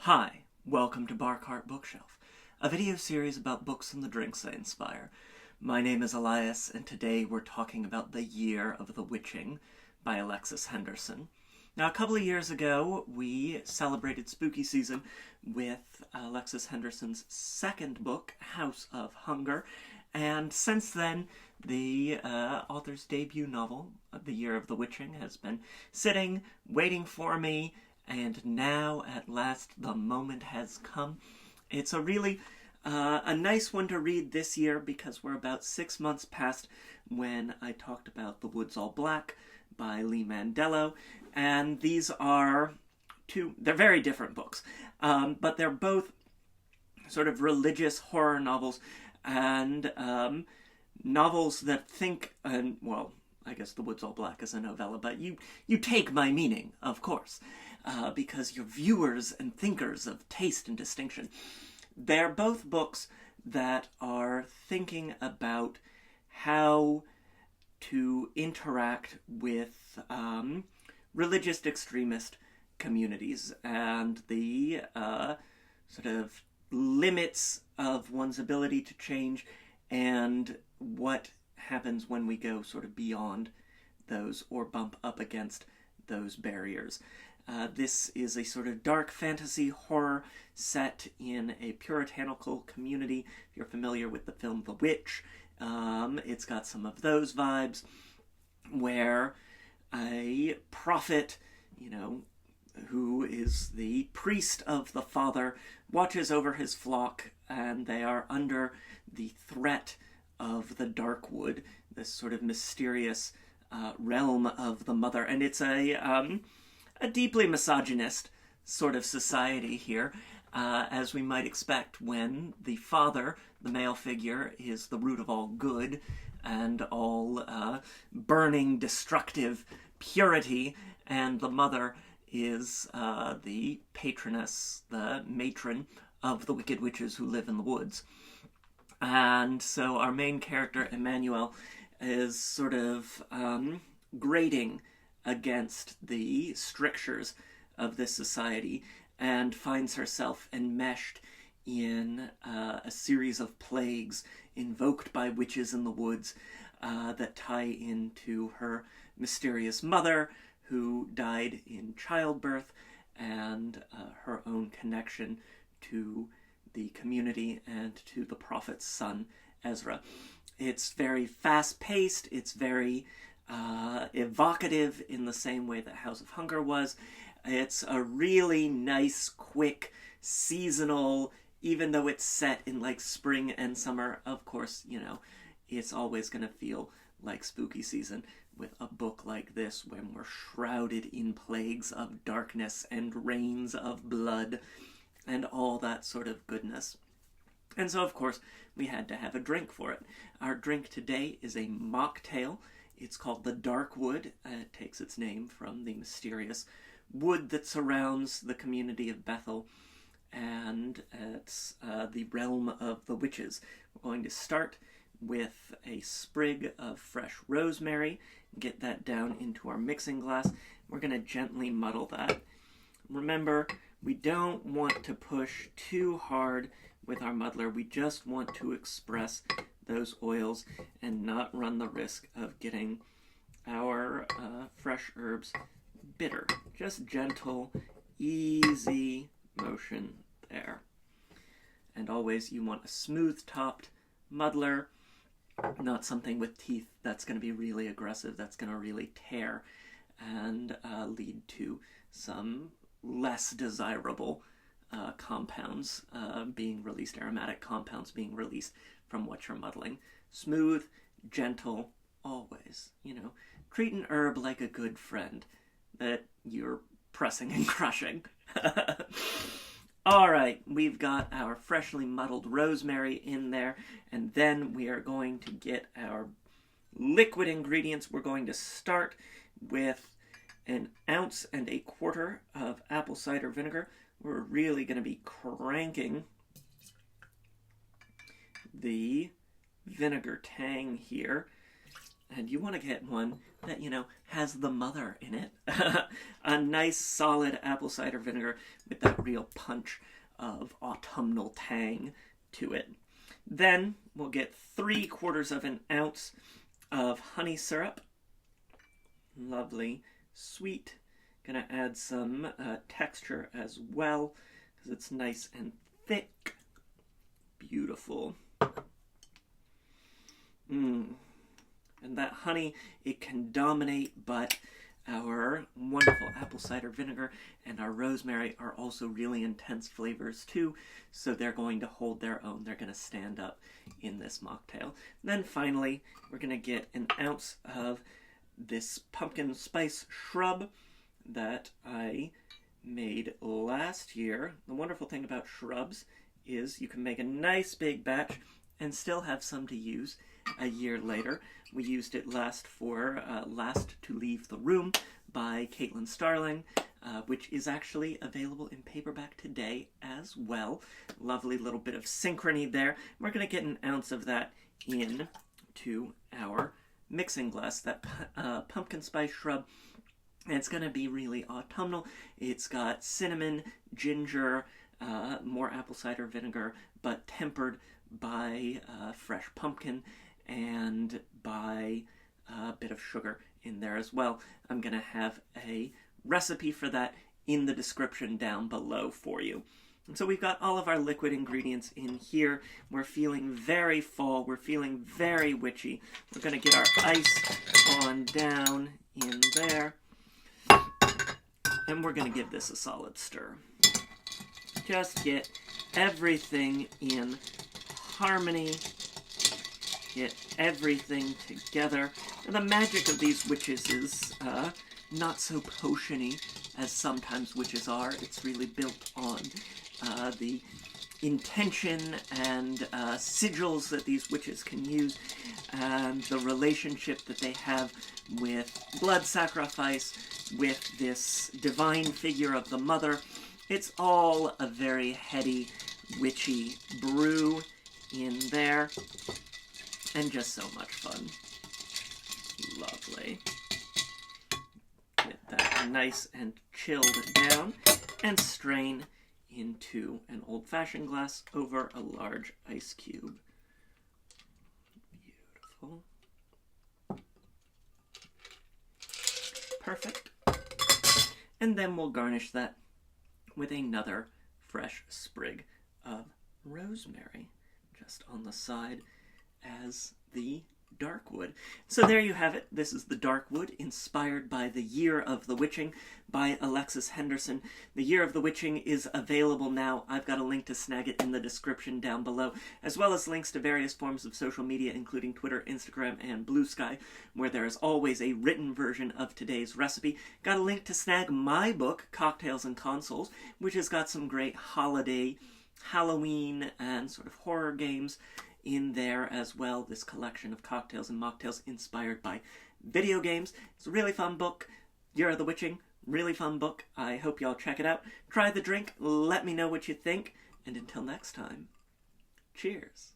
Hi, welcome to Barcart Bookshelf, a video series about books and the drinks they inspire. My name is Elias, and today we're talking about The Year of the Witching by Alexis Henderson. Now, a couple of years ago, we celebrated spooky season with Alexis Henderson's second book, House of Hunger, and since then, the author's debut novel, The Year of the Witching, has been sitting, waiting for me, and now, at last, the moment has come. It's a really a nice one to read this year because we're about 6 months past when I talked about The Woods All Black by Lee Mandello, and these are they're very different books, but they're both sort of religious horror novels, and novels that think, well, I guess The Woods All Black is a novella, but you take my meaning, of course, because you're viewers and thinkers of taste and distinction. They're both books that are thinking about how to interact with religious extremist communities and the sort of limits of one's ability to change and what happens when we go sort of beyond those or bump up against those barriers. This is a sort of dark fantasy horror set in a puritanical community. If you're familiar with the film The Witch, it's got some of those vibes where a prophet, who is the priest of the father, watches over his flock, and they are under the threat of the Darkwood, this sort of mysterious realm of the mother. And it's a deeply misogynist sort of society here, as we might expect when the father, the male figure, is the root of all good and all burning, destructive purity, and the mother is the patroness, the matron of the wicked witches who live in the woods. And so our main character, Emmanuel, is sort of grating against the strictures of this society and finds herself enmeshed in a series of plagues invoked by witches in the woods that tie into her mysterious mother, who died in childbirth, and her own connection to the community and to the prophet's son, Ezra. It's very fast-paced, it's very evocative in the same way that House of Hunger was. It's a really nice, quick, seasonal, even though it's set in like spring and summer, of course, it's always going to feel like spooky season with a book like this when we're shrouded in plagues of darkness and rains of blood and all that sort of goodness. And so, of course, we had to have a drink for it. Our drink today is a mocktail. It's called the Darkwood. It takes its name from the mysterious wood that surrounds the community of Bethel, and it's the realm of the witches. We're going to start with a sprig of fresh rosemary, get that down into our mixing glass. We're going to gently muddle that. Remember, we don't want to push too hard with our muddler. We just want to express those oils and not run the risk of getting our fresh herbs bitter. Just gentle, easy motion there. And always you want a smooth-topped muddler, not something with teeth that's going to be really aggressive, that's going to really tear and lead to some less desirable compounds being released, aromatic compounds being released from what you're muddling. Smooth, gentle, always. Treat an herb like a good friend that you're pressing and crushing. All right, we've got our freshly muddled rosemary in there, and then we are going to get our liquid ingredients. We're going to start with 1.25 ounces of apple cider vinegar. We're really going to be cranking the vinegar tang here, and you want to get one that, has the mother in it. A nice solid apple cider vinegar with that real punch of autumnal tang to it. Then we'll get 3/4 of an ounce of honey syrup. Lovely, sweet. Gonna add some texture as well because it's nice and thick. Beautiful. And that honey, it can dominate, but our wonderful apple cider vinegar and our rosemary are also really intense flavors too, so they're going to hold their own. They're going to stand up in this mocktail. Then finally, we're going to get an ounce of this pumpkin spice shrub that I made last year. The wonderful thing about shrubs is you can make a nice big batch and still have some to use a year later. We used it last for Last to Leave the Room by Caitlin Starling, which is actually available in paperback today as well. Lovely little bit of synchrony there. We're going to get an ounce of that into our mixing glass, that pumpkin spice shrub. And it's going to be really autumnal. It's got cinnamon, ginger, more apple cider vinegar, but tempered by fresh pumpkin and by a bit of sugar in there as well. I'm going to have a recipe for that in the description down below for you. And so we've got all of our liquid ingredients in here. We're feeling very fall. We're feeling very witchy. We're going to get our ice on down in there. And we're going to give this a solid stir. Just get everything in harmony. Get everything together. And the magic of these witches is not so potiony as sometimes witches are. It's really built on the intention and sigils that these witches can use, and the relationship that they have with blood sacrifice, with this divine figure of the mother. It's all a very heady, witchy brew in there, and just so much fun. Lovely. Get that nice and chilled down, and strain into an old-fashioned glass over a large ice cube. Beautiful. Perfect. And then we'll garnish that with another fresh sprig of rosemary just on the side as the Darkwood. So there you have it. This is the Darkwood, inspired by The Year of the Witching by Alexis Henderson. The Year of the Witching is available now. I've got a link to snag it in the description down below, as well as links to various forms of social media, including Twitter, Instagram, and Blue Sky, where there is always a written version of today's recipe. Got a link to snag my book, Cocktails and Consoles, which has got some great holiday, Halloween, and sort of horror games in there as well. This collection of cocktails and mocktails inspired by video games. It's a really fun book. Year of the Witching, really fun book. I hope y'all check it out. Try the drink, let me know what you think, and until next time, cheers.